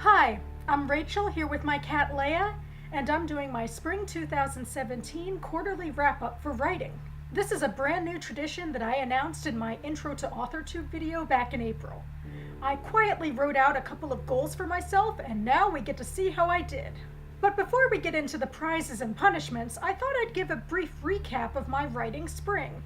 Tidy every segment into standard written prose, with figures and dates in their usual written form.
Hi, I'm Rachel here with my cat Leia, and I'm doing my Spring 2017 quarterly wrap-up for writing. This is a brand new tradition that I announced in my Intro to AuthorTube video back in April. I quietly wrote out a couple of goals for myself, and now we get to see how I did. But before we get into the prizes and punishments, I thought I'd give a brief recap of my writing spring.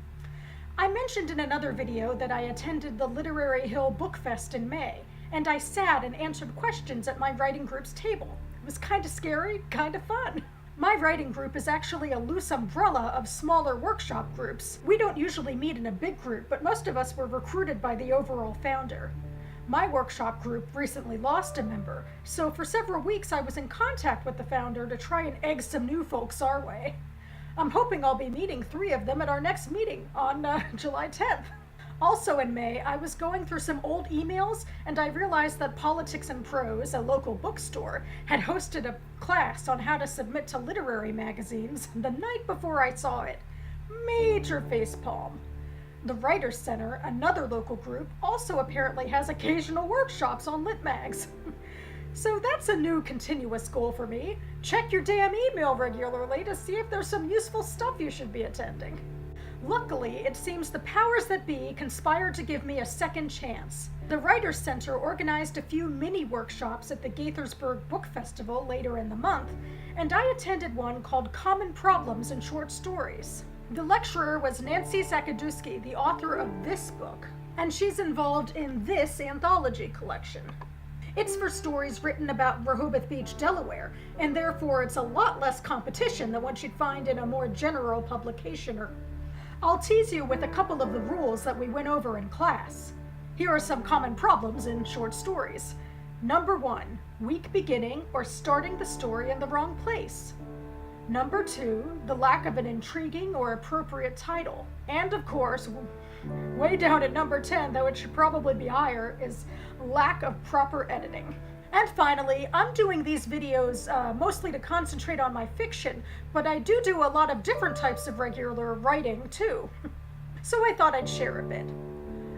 I mentioned in another video that I attended the Literary Hill Book Fest in May, and I sat and answered questions at my writing group's table. It was kind of scary, kind of fun. My writing group is actually a loose umbrella of smaller workshop groups. We don't usually meet in a big group, but most of us were recruited by the overall founder. My workshop group recently lost a member, so for several weeks I was in contact with the founder to try and egg some new folks our way. I'm hoping I'll be meeting 3 of them at our next meeting on July 10th. Also in May, I was going through some old emails and I realized that Politics and Prose, a local bookstore, had hosted a class on how to submit to literary magazines the night before I saw it. Major facepalm. The Writers Center, another local group, also apparently has occasional workshops on lit mags. So that's a new continuous goal for me. Check your damn email regularly to see if there's some useful stuff you should be attending. Luckily, it seems the powers that be conspired to give me a second chance. The Writers Center organized a few mini workshops at the Gaithersburg Book Festival later in the month, and I attended one called Common Problems in Short Stories. The lecturer was Nancy Zakadusky, the author of this book, and she's involved in this anthology collection. It's for stories written about Rehoboth Beach, Delaware, and therefore it's a lot less competition than what you'd find in a more general publication. I'll tease you with a couple of the rules that we went over in class. Here are some common problems in short stories. Number 1, weak beginning or starting the story in the wrong place. Number 2, the lack of an intriguing or appropriate title. And of course, way down at number 10, though it should probably be higher, is lack of proper editing. And finally, I'm doing these videos mostly to concentrate on my fiction, but I do a lot of different types of regular writing too. So I thought I'd share a bit.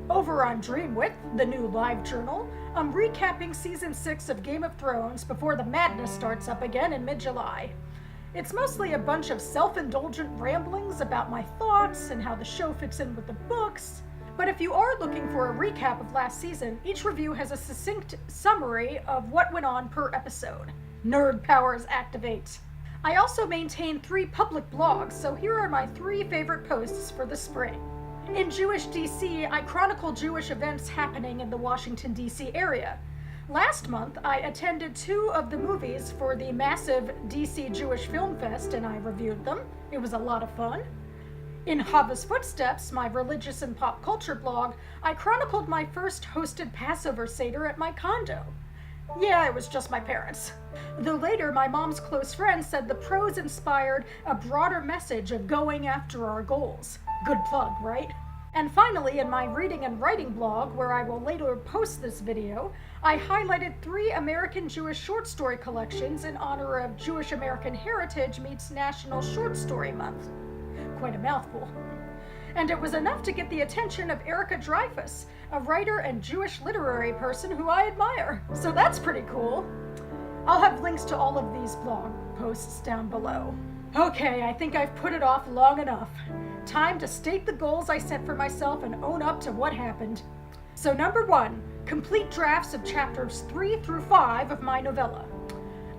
Over on Dreamwidth, the new live journal, I'm recapping season 6 of Game of Thrones before the madness starts up again in mid-July. It's mostly a bunch of self-indulgent ramblings about my thoughts and how the show fits in with the books. But if you are looking for a recap of last season, each review has a succinct summary of what went on per episode. Nerd powers activate! I also maintain 3 public blogs, so here are my 3 favorite posts for the spring. In Jewish DC, I chronicle Jewish events happening in the Washington, D.C. area. Last month, I attended 2 of the movies for the massive DC Jewish Film Fest, and I reviewed them. It was a lot of fun. In Hava's Footsteps, my religious and pop culture blog, I chronicled my first hosted Passover Seder at my condo. Yeah, it was just my parents. Though later, my mom's close friend said the prose inspired a broader message of going after our goals. Good plug, right? And finally, in my reading and writing blog, where I will later post this video, I highlighted 3 American Jewish short story collections in honor of Jewish American Heritage meets National Short Story Month. Quite a mouthful. And it was enough to get the attention of Erica Dreyfuss, a writer and Jewish literary person who I admire. So that's pretty cool. I'll have links to all of these blog posts down below. Okay, I think I've put it off long enough. Time to state the goals I set for myself and own up to what happened. So number 1, complete drafts of chapters 3 through 5 of my novella.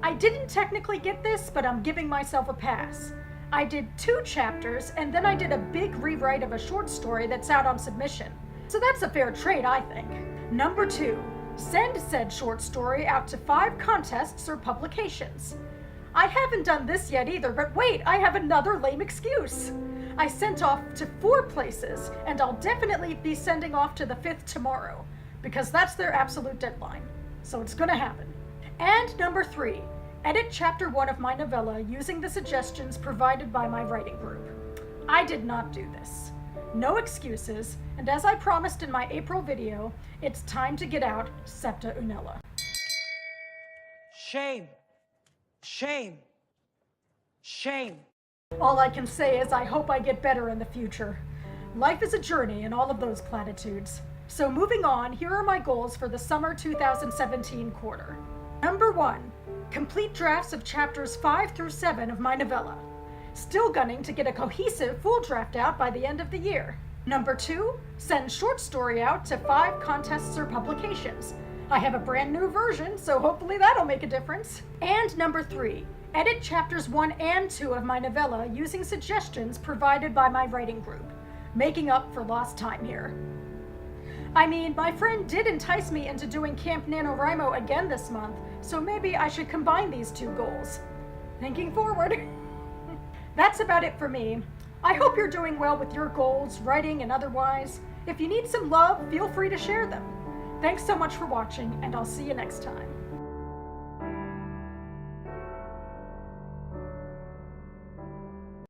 I didn't technically get this, but I'm giving myself a pass. I did 2 chapters, and then I did a big rewrite of a short story that's out on submission. So that's a fair trade, I think. Number 2, send said short story out to 5 contests or publications. I haven't done this yet either, but wait, I have another lame excuse. I sent off to 4 places, and I'll definitely be sending off to the 5th tomorrow, because that's their absolute deadline. So it's gonna happen. And number 3, edit chapter 1 of my novella using the suggestions provided by my writing group. I did not do this. No excuses, and as I promised in my April video, it's time to get out Septa Unella. Shame. Shame. Shame. All I can say is I hope I get better in the future. Life is a journey and all of those platitudes. So moving on, here are my goals for the summer 2017 quarter. Number 1. Complete drafts of chapters 5 through 7 of my novella. Still gunning to get a cohesive full draft out by the end of the year. Number 2. Send short story out to 5 contests or publications. I have a brand new version, so hopefully that'll make a difference. And number 3. Edit chapters 1 and 2 of my novella using suggestions provided by my writing group, making up for lost time here. I mean, my friend did entice me into doing Camp NaNoWriMo again this month, so maybe I should combine these 2 goals. Thinking forward. That's about it for me. I hope you're doing well with your goals, writing and otherwise. If you need some love, feel free to share them. Thanks so much for watching, and I'll see you next time.